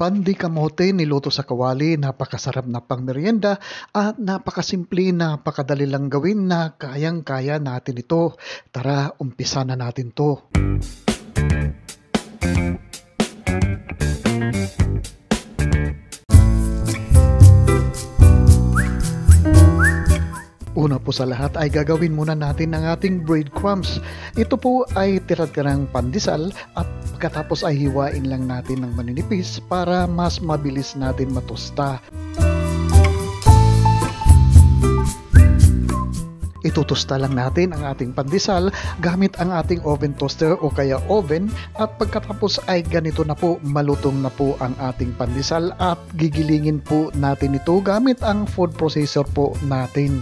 Pan de kamote niluto sa kawali, napakasarap na pangmeryenda at napakasimple, napakadali lang gawin na kayang-kaya natin ito. Tara, umpisa na natin to. Una po sa lahat ay gagawin muna natin ang ating breadcrumbs. Ito po ay tira-tirang pandesal at pagkatapos ay hiwain lang natin ng maninipis para mas mabilis natin matosta. Itutosta lang natin ang ating pandesal gamit ang ating oven toaster o kaya oven at pagkatapos ay ganito na po, malutong na po ang ating pandesal at gigilingin po natin ito gamit ang food processor po natin.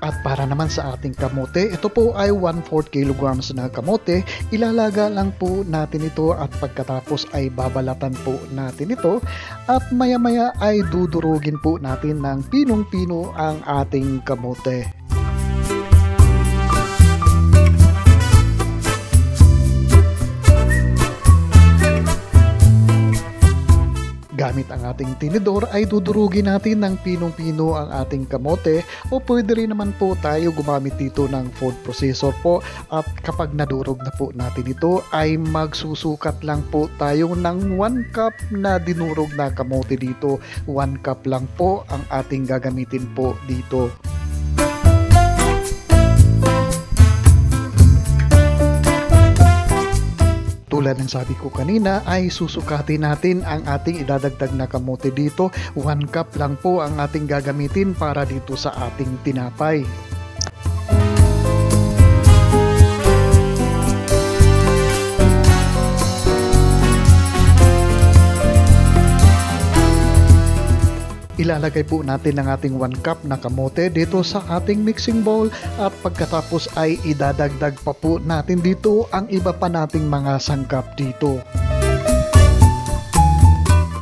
At para naman sa ating kamote, ito po ay 1/4 kilograms na kamote. Ilalaga lang po natin ito at pagkatapos ay babalatan po natin ito. At maya-maya ay dudurugin po natin ng pinong-pino ang ating kamote. Gamit ang ating tinidor ay dudurugin natin ng pinong-pino ang ating kamote o pwede rin naman po tayo gumamit dito ng food processor po at kapag nadurog na po natin ito ay magsusukat lang po tayo ng 1 cup na dinurog na kamote dito. 1 cup lang po ang ating gagamitin po dito. Tulad ng sabi ko kanina ay susukatin natin ang ating idadagdag na kamote dito. 1 cup lang po ang ating gagamitin para dito sa ating tinapay. Ilalagay po natin ang ating 1 cup na kamote dito sa ating mixing bowl at pagkatapos ay idadagdag pa po natin dito ang iba pa nating mga sangkap dito.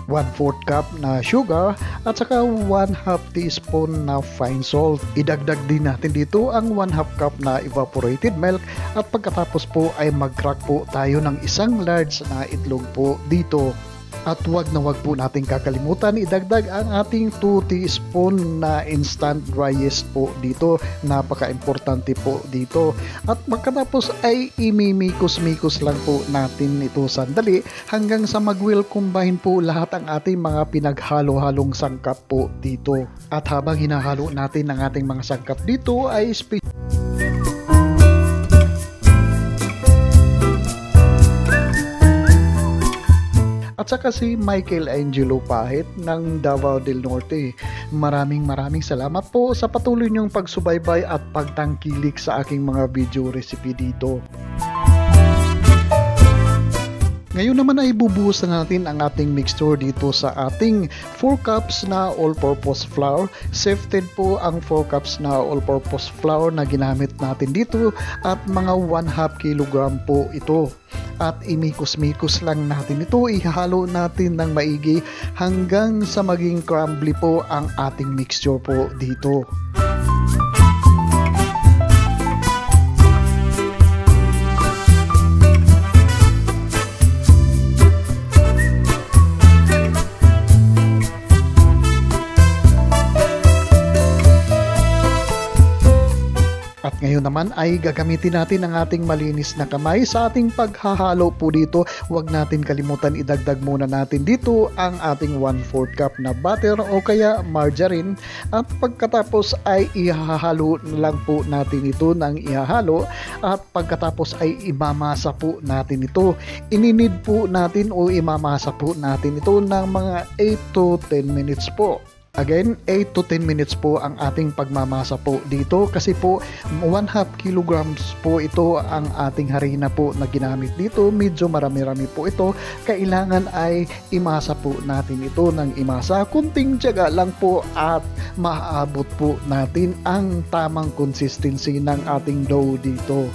1/4 cup na sugar at saka 1/2 teaspoon na fine salt. Idagdag din natin dito ang 1/2 cup na evaporated milk at pagkatapos po ay mag-crack po tayo ng isang large na itlog po dito. At wag po nating kakalimutan idagdag ang ating 2 teaspoon na instant dry yeast po dito. Napaka-importante po dito. At pagkatapos ay imimikos-mikos lang po natin ito sandali hanggang sa mag-well combine po lahat ang ating mga pinaghalo-halong sangkap po dito. At habang hinahalo natin ang ating mga sangkap dito ay at saka si Michelangelo Pahit ng Davao del Norte. Maraming salamat po sa patuloy niyong pagsubaybay at pagtangkilik sa aking mga video recipe dito. Ngayon naman ay bubuhos na natin ang ating mixture dito sa ating 4 cups na all-purpose flour. Sifted po ang 4 cups na all-purpose flour na ginamit natin dito at mga 1/2 kilogram po ito. At imikos-mikos lang natin ito, ihalo natin ng maigi hanggang sa maging crumbly po ang ating mixture po dito. At ngayon naman ay gagamitin natin ang ating malinis na kamay sa ating paghahalo po dito. Huwag natin kalimutan idagdag muna natin dito ang ating 1/4 cup na butter o kaya margarine. At pagkatapos ay ihahalo lang po natin ito ng ihahalo. At pagkatapos ay imamasa po natin ito. Ininid po natin o imamasa po natin ito ng mga 8 to 10 minutes po. Again, 8 to 10 minutes po ang ating pagmamasa po dito kasi po 1/2 kilograms po ito ang ating harina po na ginamit dito. Medyo marami-rami po ito. Kailangan ay imasa po natin ito ng imasa. Kunting tiyaga lang po at maaabot po natin ang tamang consistency ng ating dough dito.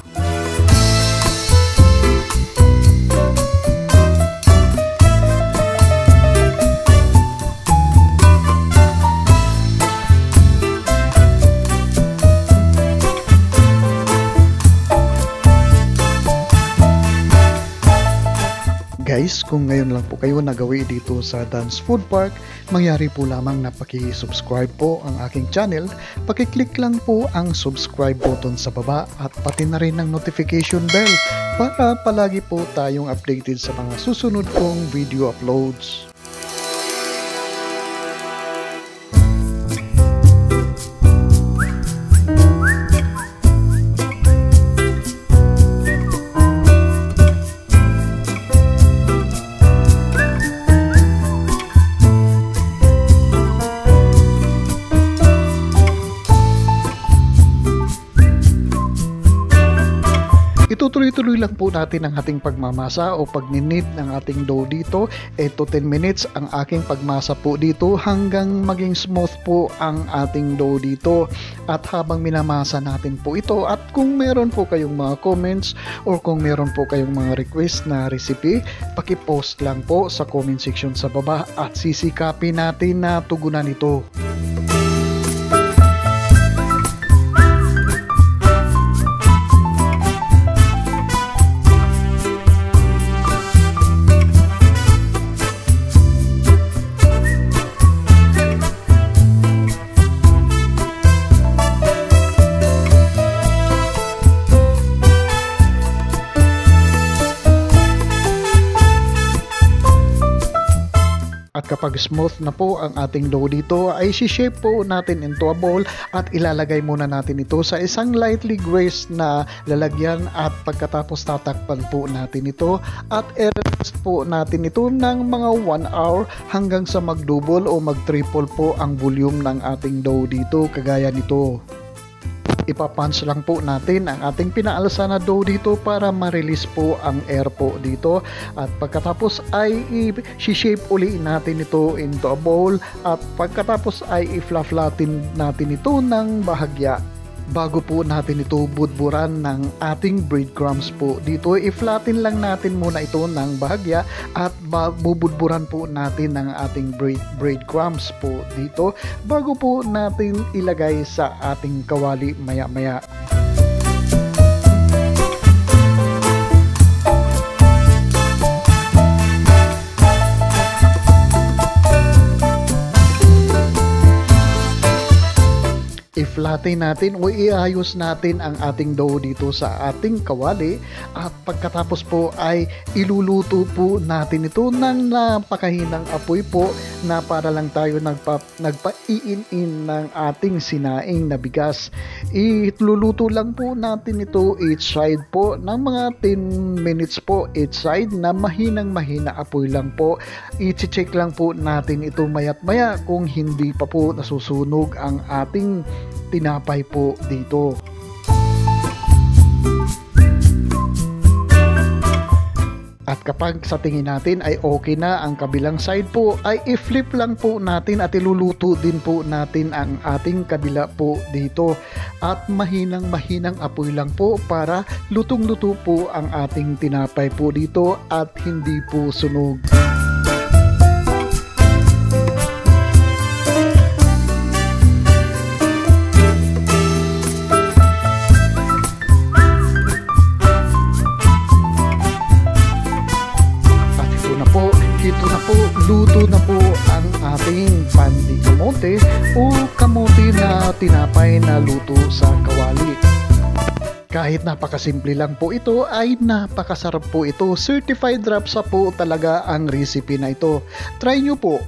Guys, kung ngayon lang po kayo nagawi dito sa Dan's Food Park, mangyari po lamang na paki-subscribe po ang aking channel. Paki-click lang po ang subscribe button sa baba at pati na rin ang notification bell para palagi po tayong updated sa mga susunod kong video uploads. Itutuloy-tuloy lang po natin ang ating pagmamasa o pagninid ng ating dough dito. 8 to 10 minutes ang aking pagmasa po dito hanggang maging smooth po ang ating dough dito. At habang minamasa natin po ito, at kung meron po kayong mga comments or kung meron po kayong mga request na recipe, paki-post lang po sa comment section sa baba at sisikapin natin na tugunan ito. At kapag smooth na po ang ating dough dito, ay si-shape po natin into a bowl at ilalagay muna natin ito sa isang lightly greased na lalagyan at pagkatapos tatakpan po natin ito at i-rest po natin ito ng mga 1 hour hanggang sa mag-double o mag-triple po ang volume ng ating dough dito kagaya nito. Ipapunch lang po natin ang ating pinaalsa na dough dito para ma-release po ang air po dito at pagkatapos ay i-shape uli natin ito into a bowl at pagkatapos ay i-flatten natin ito ng bahagya. Bago po natin ito budburan ng ating breadcrumbs po dito, i-flatten lang natin muna ito ng bahagya at bubudburan po natin ng ating breadcrumbs po dito bago po natin ilagay sa ating kawali maya-maya. I-flatten natin o iayos natin ang ating dough dito sa ating kawali at pagkatapos po ay iluluto po natin ito ng napakahinang apoy po na para lang tayo nagpa-iin-in ng ating sinaing na bigas. Iluluto lang po natin ito each side po ng mga 10 minutes po each side na mahinang-mahina apoy lang po. I-check lang po natin ito mayat-maya kung hindi pa po nasusunog ang ating tinapay po dito. At kapag sa tingin natin ay okay na ang kabilang side po, ay i-flip lang po natin at iluluto din po natin ang ating kabila po dito. At mahinang-mahinang apoy lang po para lutong-luto po ang ating tinapay po dito at hindi po sunog. Luto na po ang ating pandi kamote o kamote na tinapay na luto sa kawali. Kahit napakasimple lang po ito ay napakasarap po ito. Certified Rapsa po talaga ang recipe na ito. Try nyo po.